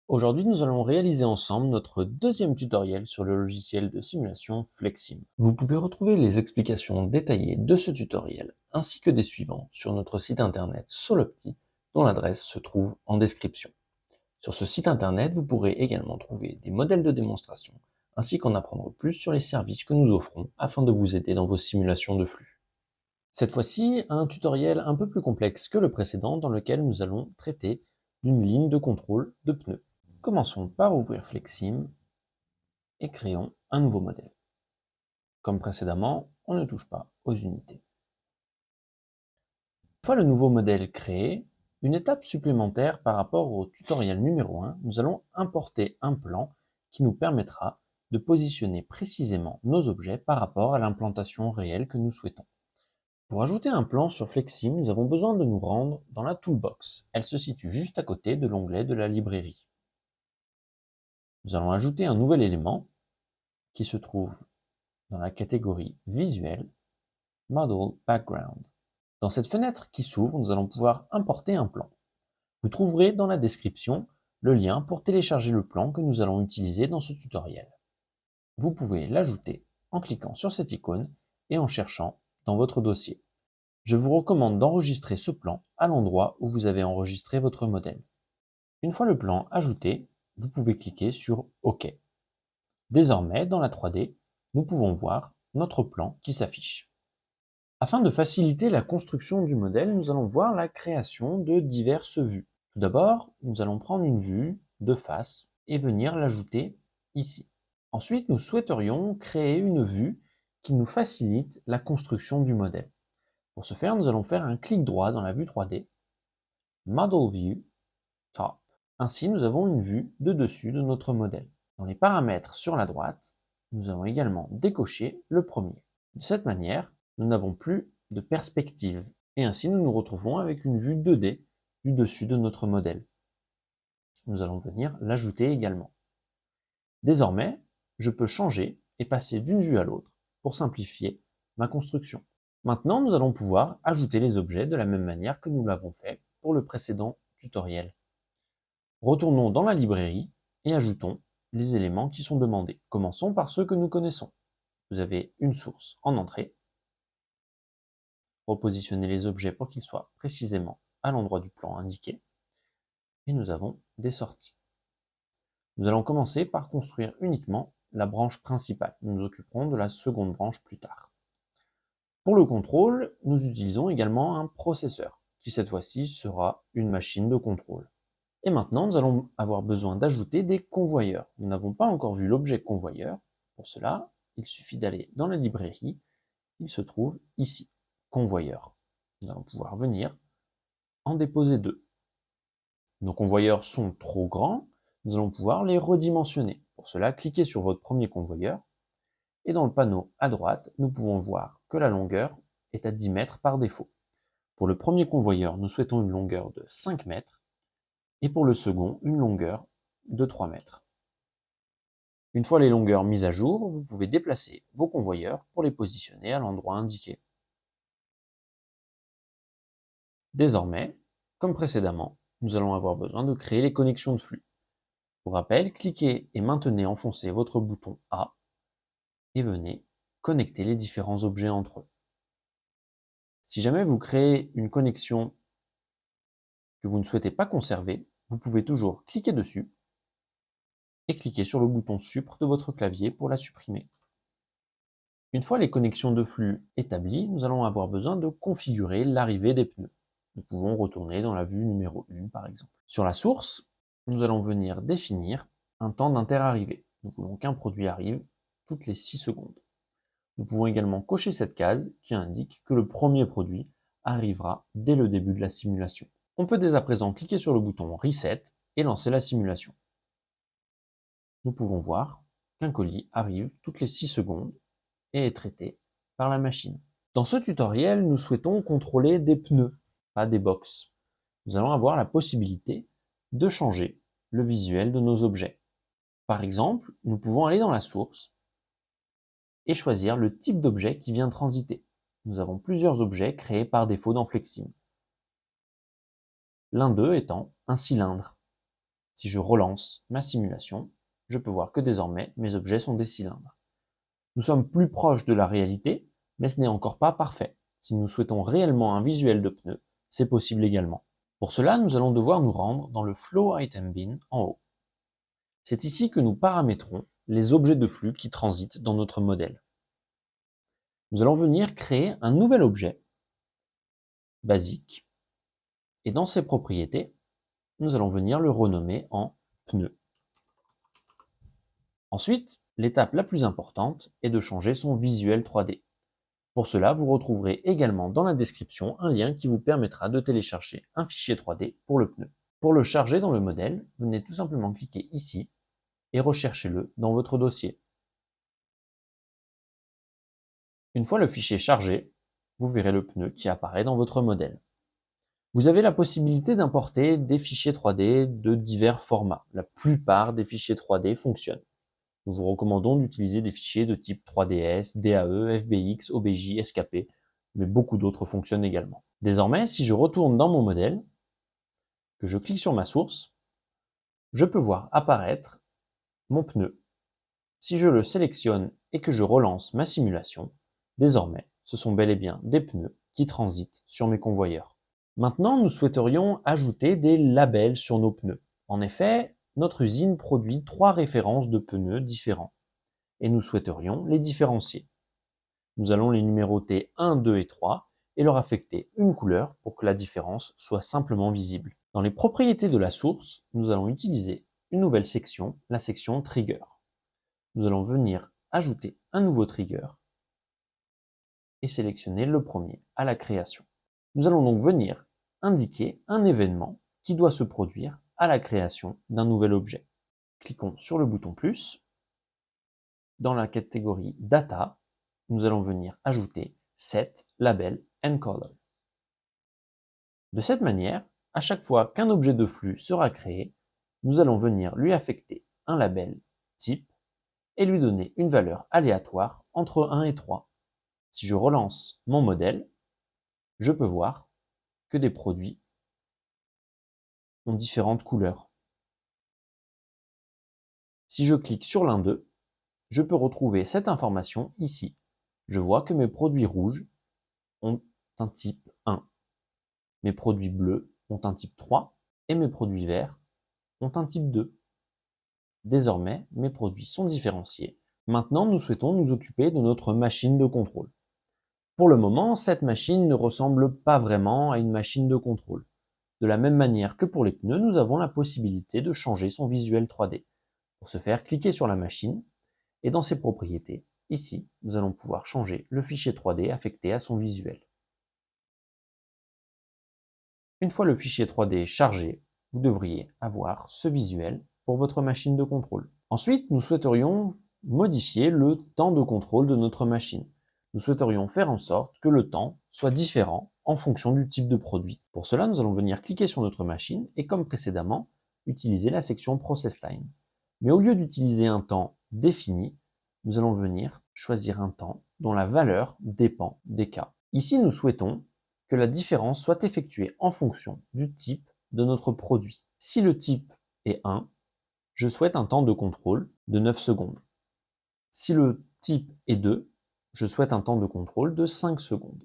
Aujourd'hui, nous allons réaliser ensemble notre deuxième tutoriel sur le logiciel de simulation Flexim. Vous pouvez retrouver les explications détaillées de ce tutoriel ainsi que des suivants sur notre site internet Solopti, dont l'adresse se trouve en description. Sur ce site internet, vous pourrez également trouver des modèles de démonstration ainsi qu'en apprendre plus sur les services que nous offrons afin de vous aider dans vos simulations de flux. Cette fois-ci, un tutoriel un peu plus complexe que le précédent dans lequel nous allons traiter d'une ligne de contrôle de pneus. Commençons par ouvrir Flexim et créons un nouveau modèle. Comme précédemment, on ne touche pas aux unités. Une fois le nouveau modèle créé, une étape supplémentaire par rapport au tutoriel numéro 1, nous allons importer un plan qui nous permettra de positionner précisément nos objets par rapport à l'implantation réelle que nous souhaitons. Pour ajouter un plan sur Flexim, nous avons besoin de nous rendre dans la Toolbox. Elle se situe juste à côté de l'onglet de la librairie. Nous allons ajouter un nouvel élément qui se trouve dans la catégorie Visuel, Model Background. Dans cette fenêtre qui s'ouvre, nous allons pouvoir importer un plan. Vous trouverez dans la description le lien pour télécharger le plan que nous allons utiliser dans ce tutoriel. Vous pouvez l'ajouter en cliquant sur cette icône et en cherchant dans votre dossier. Je vous recommande d'enregistrer ce plan à l'endroit où vous avez enregistré votre modèle. Une fois le plan ajouté, vous pouvez cliquer sur OK. Désormais, dans la 3D, nous pouvons voir notre plan qui s'affiche. Afin de faciliter la construction du modèle, nous allons voir la création de diverses vues. Tout d'abord, nous allons prendre une vue de face et venir l'ajouter ici. Ensuite, nous souhaiterions créer une vue qui nous facilite la construction du modèle. Pour ce faire, nous allons faire un clic droit dans la vue 3D, Model View, Top. Ainsi, nous avons une vue de dessus de notre modèle. Dans les paramètres sur la droite, nous allons également décocher le premier. De cette manière, nous n'avons plus de perspective et ainsi nous nous retrouvons avec une vue 2D du dessus de notre modèle. Nous allons venir l'ajouter également. Désormais, je peux changer et passer d'une vue à l'autre pour simplifier ma construction. Maintenant, nous allons pouvoir ajouter les objets de la même manière que nous l'avons fait pour le précédent tutoriel. Retournons dans la librairie et ajoutons les éléments qui sont demandés. Commençons par ceux que nous connaissons. Vous avez une source en entrée. Repositionnez les objets pour qu'ils soient précisément à l'endroit du plan indiqué. Et nous avons des sorties. Nous allons commencer par construire uniquement la branche principale. Nous nous occuperons de la seconde branche plus tard. Pour le contrôle, nous utilisons également un processeur, qui cette fois-ci sera une machine de contrôle. Et maintenant, nous allons avoir besoin d'ajouter des convoyeurs. Nous n'avons pas encore vu l'objet convoyeur. Pour cela, il suffit d'aller dans la librairie. Il se trouve ici, convoyeur. Nous allons pouvoir venir en déposer deux. Nos convoyeurs sont trop grands. Nous allons pouvoir les redimensionner. Pour cela, cliquez sur votre premier convoyeur. Et dans le panneau à droite, nous pouvons voir que la longueur est à 10 mètres par défaut. Pour le premier convoyeur, nous souhaitons une longueur de 5 mètres. Et pour le second, une longueur de 3 mètres. Une fois les longueurs mises à jour, vous pouvez déplacer vos convoyeurs pour les positionner à l'endroit indiqué. Désormais, comme précédemment, nous allons avoir besoin de créer les connexions de flux. Pour rappel, cliquez et maintenez enfoncé votre bouton A et venez connecter les différents objets entre eux. Si jamais vous créez une connexion que vous ne souhaitez pas conserver, vous pouvez toujours cliquer dessus et cliquer sur le bouton Supr de votre clavier pour la supprimer. Une fois les connexions de flux établies, nous allons avoir besoin de configurer l'arrivée des pneus. Nous pouvons retourner dans la vue numéro 1 par exemple. Sur la source, nous allons venir définir un temps d'interarrivée. Nous voulons qu'un produit arrive toutes les 6 secondes. Nous pouvons également cocher cette case qui indique que le premier produit arrivera dès le début de la simulation. On peut dès à présent cliquer sur le bouton Reset et lancer la simulation. Nous pouvons voir qu'un colis arrive toutes les 6 secondes et est traité par la machine. Dans ce tutoriel, nous souhaitons contrôler des pneus, pas des box. Nous allons avoir la possibilité de changer le visuel de nos objets. Par exemple, nous pouvons aller dans la source et choisir le type d'objet qui vient transiter. Nous avons plusieurs objets créés par défaut dans Flexim. L'un d'eux étant un cylindre. Si je relance ma simulation, je peux voir que désormais mes objets sont des cylindres. Nous sommes plus proches de la réalité, mais ce n'est encore pas parfait. Si nous souhaitons réellement un visuel de pneus, c'est possible également. Pour cela, nous allons devoir nous rendre dans le Flow Item Bin en haut. C'est ici que nous paramétrons les objets de flux qui transitent dans notre modèle. Nous allons venir créer un nouvel objet basique et dans ses propriétés, nous allons venir le renommer en pneu. Ensuite, l'étape la plus importante est de changer son visuel 3D. Pour cela, vous retrouverez également dans la description un lien qui vous permettra de télécharger un fichier 3D pour le pneu. Pour le charger dans le modèle, venez tout simplement cliquer ici et recherchez-le dans votre dossier. Une fois le fichier chargé, vous verrez le pneu qui apparaît dans votre modèle. Vous avez la possibilité d'importer des fichiers 3D de divers formats. La plupart des fichiers 3D fonctionnent. Nous vous recommandons d'utiliser des fichiers de type 3DS, DAE, FBX, OBJ, SKP, mais beaucoup d'autres fonctionnent également. Désormais, si je retourne dans mon modèle, que je clique sur ma source, je peux voir apparaître mon pneu. Si je le sélectionne et que je relance ma simulation, désormais, ce sont bel et bien des pneus qui transitent sur mes convoyeurs. Maintenant, nous souhaiterions ajouter des labels sur nos pneus. En effet, notre usine produit 3 références de pneus différents et nous souhaiterions les différencier. Nous allons les numéroter 1, 2 et 3 et leur affecter une couleur pour que la différence soit simplement visible. Dans les propriétés de la source, nous allons utiliser une nouvelle section, la section Trigger. Nous allons venir ajouter un nouveau trigger et sélectionner le premier à la création. Nous allons donc venir indiquer un événement qui doit se produire à la création d'un nouvel objet. Cliquons sur le bouton plus. Dans la catégorie Data, nous allons venir ajouter Set Label and Color. De cette manière, à chaque fois qu'un objet de flux sera créé, nous allons venir lui affecter un label type et lui donner une valeur aléatoire entre 1 et 3. Si je relance mon modèle, je peux voir que des produits ont différentes couleurs. Si je clique sur l'un d'eux, je peux retrouver cette information ici. Je vois que mes produits rouges ont un type 1, mes produits bleus ont un type 3 et mes produits verts ont un type 2. Désormais, mes produits sont différenciés. Maintenant, nous souhaitons nous occuper de notre machine de contrôle. Pour le moment, cette machine ne ressemble pas vraiment à une machine de contrôle. De la même manière que pour les pneus, nous avons la possibilité de changer son visuel 3D. Pour ce faire, cliquez sur la machine et dans ses propriétés, ici, nous allons pouvoir changer le fichier 3D affecté à son visuel. Une fois le fichier 3D chargé, vous devriez avoir ce visuel pour votre machine de contrôle. Ensuite, nous souhaiterions modifier le temps de contrôle de notre machine. Nous souhaiterions faire en sorte que le temps soit différent en fonction du type de produit. Pour cela, nous allons venir cliquer sur notre machine et comme précédemment, utiliser la section Process Time. Mais au lieu d'utiliser un temps défini, nous allons venir choisir un temps dont la valeur dépend des cas. Ici, nous souhaitons que la différence soit effectuée en fonction du type de notre produit. Si le type est 1, je souhaite un temps de contrôle de 9 secondes. Si le type est 2, je souhaite un temps de contrôle de 5 secondes.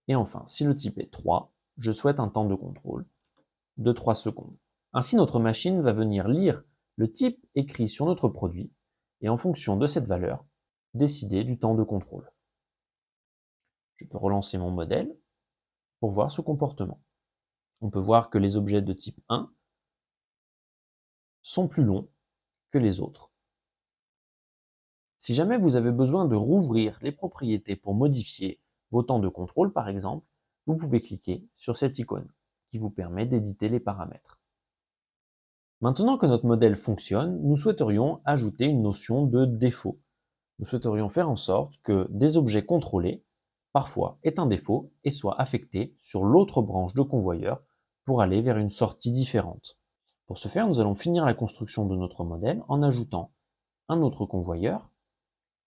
Et enfin, si le type est 3, je souhaite un temps de contrôle de 3 secondes. Ainsi, notre machine va venir lire le type écrit sur notre produit et en fonction de cette valeur, décider du temps de contrôle. Je peux relancer mon modèle pour voir ce comportement. On peut voir que les objets de type 1 sont plus longs que les autres. Si jamais vous avez besoin de rouvrir les propriétés pour modifier vos temps de contrôle, par exemple, vous pouvez cliquer sur cette icône qui vous permet d'éditer les paramètres. Maintenant que notre modèle fonctionne, nous souhaiterions ajouter une notion de défaut. Nous souhaiterions faire en sorte que des objets contrôlés, parfois, aient un défaut et soient affectés sur l'autre branche de convoyeur pour aller vers une sortie différente. Pour ce faire, nous allons finir la construction de notre modèle en ajoutant un autre convoyeur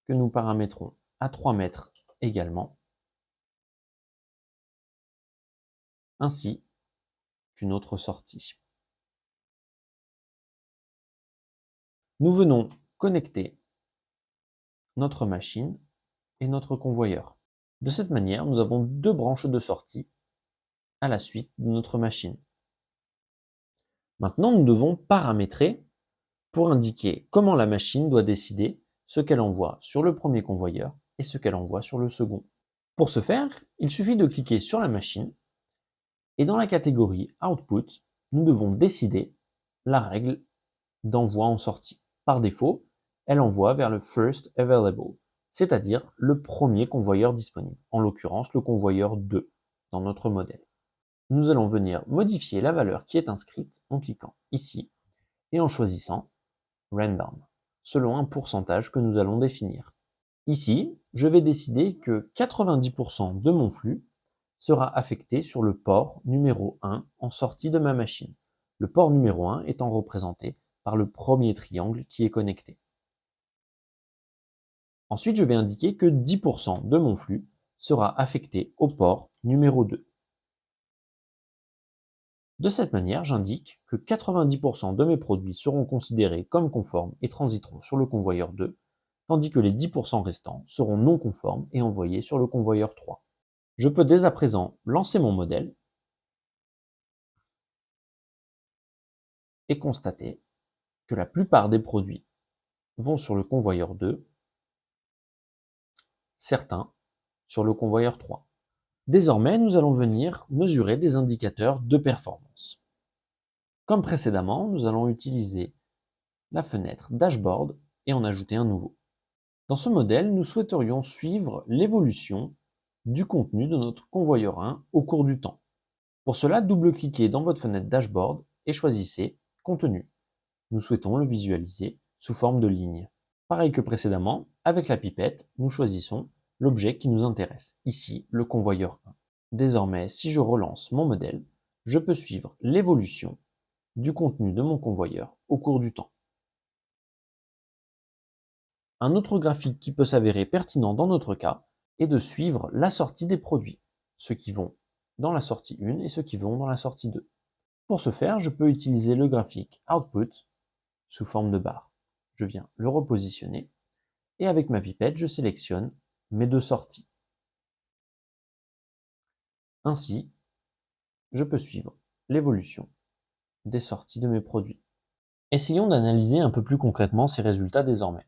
que nous paramétrons à 3 mètres également, ainsi qu'une autre sortie. Nous venons connecter notre machine et notre convoyeur. De cette manière, nous avons deux branches de sortie à la suite de notre machine. Maintenant, nous devons paramétrer pour indiquer comment la machine doit décider ce qu'elle envoie sur le premier convoyeur et ce qu'elle envoie sur le second. Pour ce faire, il suffit de cliquer sur la machine et dans la catégorie Output, nous devons décider la règle d'envoi en sortie. Par défaut, elle envoie vers le First Available, c'est-à-dire le premier convoyeur disponible, en l'occurrence le convoyeur 2 dans notre modèle. Nous allons venir modifier la valeur qui est inscrite en cliquant ici et en choisissant Random, selon un pourcentage que nous allons définir. Ici, je vais décider que 90% de mon flux sera affecté sur le port numéro 1 en sortie de ma machine. Le port numéro 1 étant représenté par le premier triangle qui est connecté. Ensuite, je vais indiquer que 10% de mon flux sera affecté au port numéro 2. De cette manière, j'indique que 90% de mes produits seront considérés comme conformes et transiteront sur le convoyeur 2, tandis que les 10% restants seront non conformes et envoyés sur le convoyeur 3. Je peux dès à présent lancer mon modèle et constater que la plupart des produits vont sur le convoyeur 2, certains sur le convoyeur 3. Désormais, nous allons venir mesurer des indicateurs de performance. Comme précédemment, nous allons utiliser la fenêtre Dashboard et en ajouter un nouveau. Dans ce modèle, nous souhaiterions suivre l'évolution du contenu de notre convoyeur 1 au cours du temps. Pour cela, double-cliquez dans votre fenêtre Dashboard et choisissez Contenu. Nous souhaitons le visualiser sous forme de ligne. Pareil que précédemment, avec la pipette, nous choisissons l'objet qui nous intéresse, ici le convoyeur 1. Désormais, si je relance mon modèle, je peux suivre l'évolution du contenu de mon convoyeur au cours du temps. Un autre graphique qui peut s'avérer pertinent dans notre cas est de suivre la sortie des produits, ceux qui vont dans la sortie 1 et ceux qui vont dans la sortie 2. Pour ce faire, je peux utiliser le graphique Output sous forme de barre. Je viens le repositionner et avec ma pipette, je sélectionne mes deux sorties. Ainsi, je peux suivre l'évolution des sorties de mes produits. Essayons d'analyser un peu plus concrètement ces résultats désormais.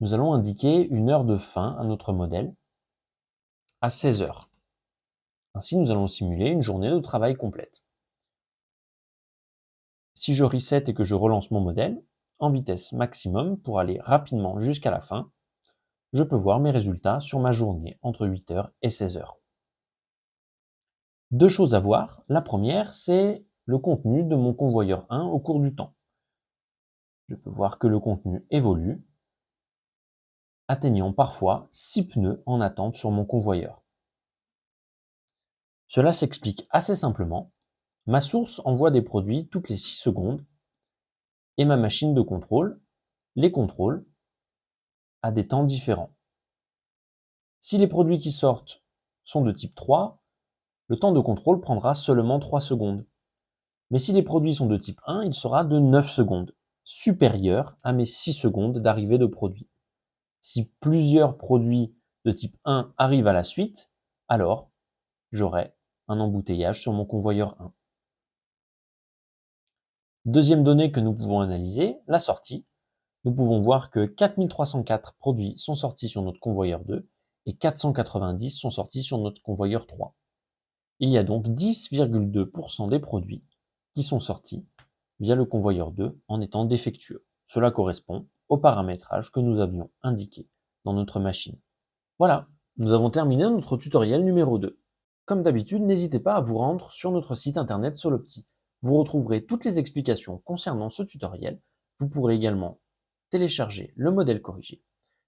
Nous allons indiquer une heure de fin à notre modèle à 16 heures. Ainsi, nous allons simuler une journée de travail complète. Si je reset et que je relance mon modèle, en vitesse maximum pour aller rapidement jusqu'à la fin, je peux voir mes résultats sur ma journée entre 8 heures et 16 heures. Deux choses à voir. La première, c'est le contenu de mon convoyeur 1 au cours du temps. Je peux voir que le contenu évolue, atteignant parfois 6 pneus en attente sur mon convoyeur. Cela s'explique assez simplement. Ma source envoie des produits toutes les 6 secondes et ma machine de contrôle les contrôle à des temps différents. Si les produits qui sortent sont de type 3, le temps de contrôle prendra seulement 3 secondes. Mais si les produits sont de type 1, il sera de 9 secondes, supérieur à mes 6 secondes d'arrivée de produits. Si plusieurs produits de type 1 arrivent à la suite, alors j'aurai un embouteillage sur mon convoyeur 1. Deuxième donnée que nous pouvons analyser, la sortie. Nous pouvons voir que 4304 produits sont sortis sur notre convoyeur 2 et 490 sont sortis sur notre convoyeur 3. Il y a donc 10,2% des produits qui sont sortis via le convoyeur 2 en étant défectueux. Cela correspond au paramétrage que nous avions indiqué dans notre machine. Voilà, nous avons terminé notre tutoriel numéro 2. Comme d'habitude, n'hésitez pas à vous rendre sur notre site internet Solopti. Vous retrouverez toutes les explications concernant ce tutoriel. Vous pourrez également télécharger le modèle corrigé.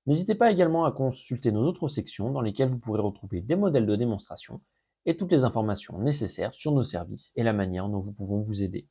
N'hésitez pas également à consulter nos autres sections dans lesquelles vous pourrez retrouver des modèles de démonstration et toutes les informations nécessaires sur nos services et la manière dont nous pouvons vous aider.